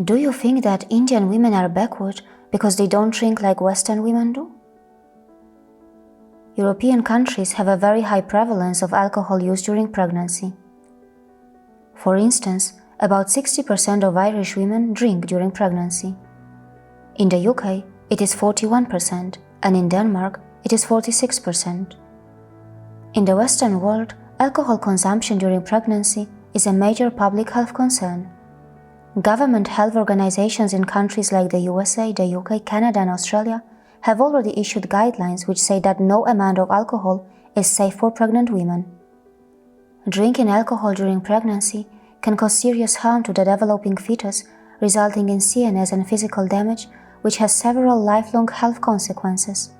Do you think that Indian women are backward because they don't drink like Western women do? European countries have a very high prevalence of alcohol use during pregnancy. For instance, about 60% of Irish women drink during pregnancy. In the UK, it is 41%, and in Denmark, it is 46%. In the Western world, alcohol consumption during pregnancy is a major public health concern. Government health organizations in countries like the USA, the UK, Canada, and Australia have already issued guidelines which say that no amount of alcohol is safe for pregnant women. Drinking alcohol during pregnancy can cause serious harm to the developing fetus, resulting in CNS and physical damage, which has several lifelong health consequences.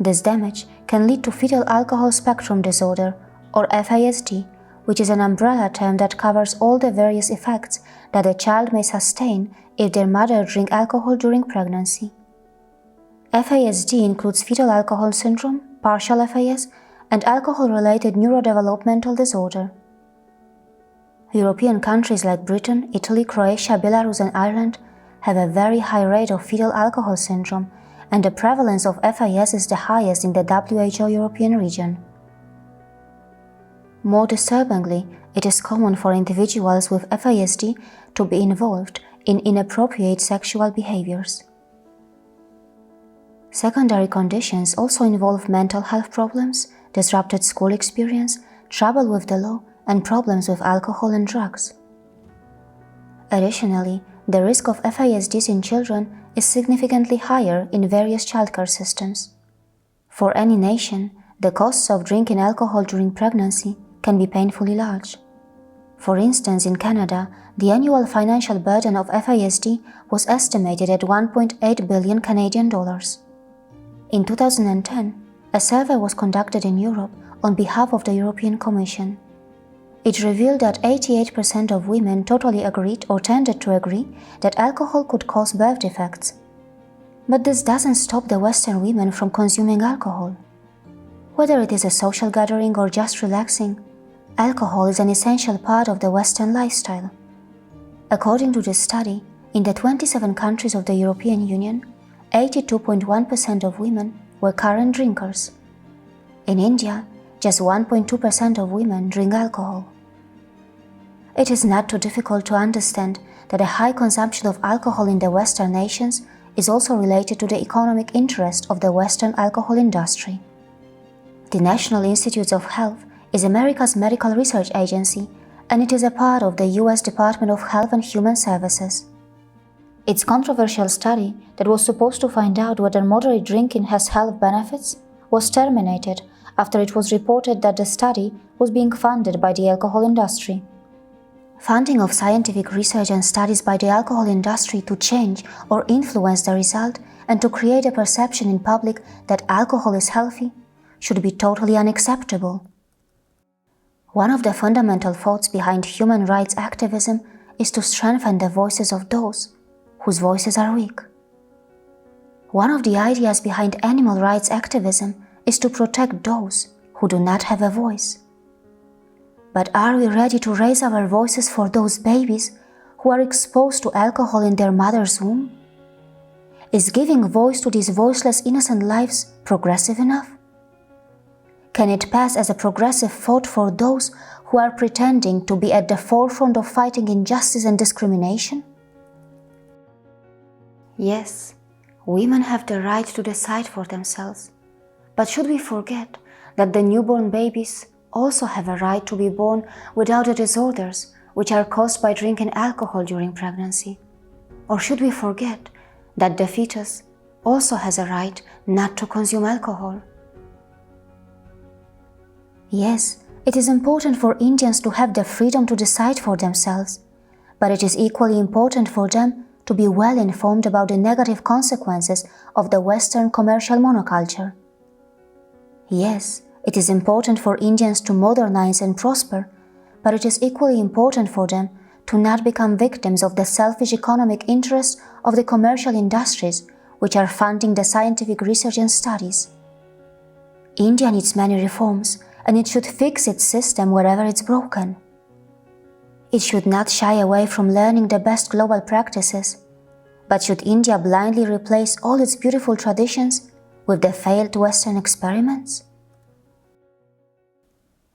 This damage can lead to fetal alcohol spectrum disorder, or FASD, which is an umbrella term that covers all the various effects that a child may sustain if their mother drinks alcohol during pregnancy. FASD includes fetal alcohol syndrome, partial FAS, and alcohol-related neurodevelopmental disorder. European countries like Britain, Italy, Croatia, Belarus, and Ireland have a very high rate of fetal alcohol syndrome, and the prevalence of FAS is the highest in the WHO European region. More disturbingly, it is common for individuals with FASD to be involved in inappropriate sexual behaviors. Secondary conditions also involve mental health problems, disrupted school experience, trouble with the law, and problems with alcohol and drugs. Additionally, the risk of FASDs in children is significantly higher in various childcare systems. For any nation, the costs of drinking alcohol during pregnancy can be painfully large. For instance, in Canada, the annual financial burden of FASD was estimated at 1.8 billion Canadian dollars. In 2010, a survey was conducted in Europe on behalf of the European Commission. It revealed that 88% of women totally agreed or tended to agree that alcohol could cause birth defects. But this doesn't stop the Western women from consuming alcohol. Whether it is a social gathering or just relaxing, alcohol is an essential part of the Western lifestyle. According to this study, in the 27 countries of the European Union, 82.1% of women were current drinkers. In India, just 1.2% of women drink alcohol. It is not too difficult to understand that a high consumption of alcohol in the Western nations is also related to the economic interest of the Western alcohol industry. The National Institutes of Health is America's medical research agency, and it is a part of the US Department of Health and Human Services. Its controversial study that was supposed to find out whether moderate drinking has health benefits was terminated after it was reported that the study was being funded by the alcohol industry. Funding of scientific research and studies by the alcohol industry to change or influence the result and to create a perception in public that alcohol is healthy should be totally unacceptable. One of the fundamental thoughts behind human rights activism is to strengthen the voices of those whose voices are weak. One of the ideas behind animal rights activism is to protect those who do not have a voice. But are we ready to raise our voices for those babies who are exposed to alcohol in their mother's womb? Is giving voice to these voiceless innocent lives progressive enough? Can it pass as a progressive thought for those who are pretending to be at the forefront of fighting injustice and discrimination? Yes, women have the right to decide for themselves. But should we forget that the newborn babies also have a right to be born without the disorders which are caused by drinking alcohol during pregnancy? Or should we forget that the fetus also has a right not to consume alcohol? Yes, it is important for Indians to have the freedom to decide for themselves, but it is equally important for them to be well informed about the negative consequences of the Western commercial monoculture. Yes, it is important for Indians to modernize and prosper, but it is equally important for them to not become victims of the selfish economic interests of the commercial industries which are funding the scientific research and studies. India needs many reforms, and it should fix its system wherever it's broken. it should not shy away from learning the best global practices, but should India blindly replace all its beautiful traditions with the failed Western experiments?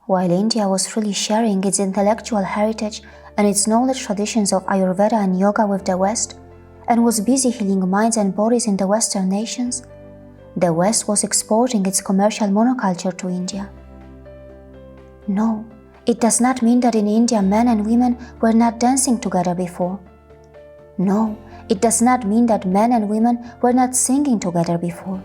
While India was freely sharing its intellectual heritage and its knowledge traditions of Ayurveda and yoga with the West, and was busy healing minds and bodies in the Western nations, the West was exporting its commercial monoculture to India. No, it does not mean that in India men and women were not dancing together before. No, it does not mean that men and women were not singing together before.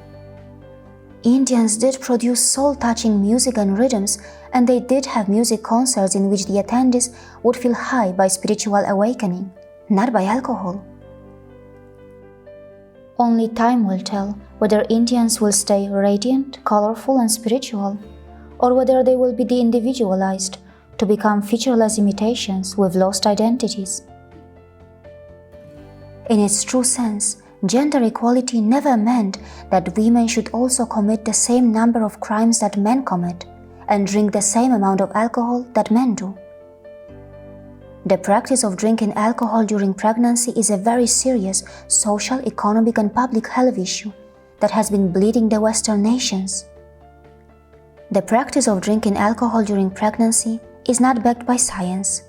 Indians did produce soul-touching music and rhythms, and they did have music concerts in which the attendees would feel high by spiritual awakening, not by alcohol. Only time will tell whether Indians will stay radiant, colorful, and spiritual, or whether they will be de-individualized to become featureless imitations with lost identities. In its true sense, gender equality never meant that women should also commit the same number of crimes that men commit and drink the same amount of alcohol that men do. The practice of drinking alcohol during pregnancy is a very serious social, economic, and public health issue that has been bleeding the Western nations. The practice of drinking alcohol during pregnancy is not backed by science.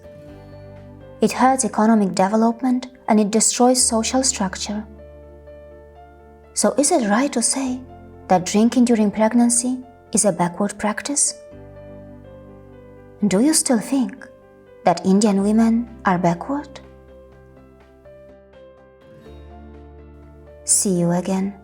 It hurts economic development and it destroys social structure. So is it right to say that drinking during pregnancy is a backward practice? Do you still think that Indian women are backward? See you again.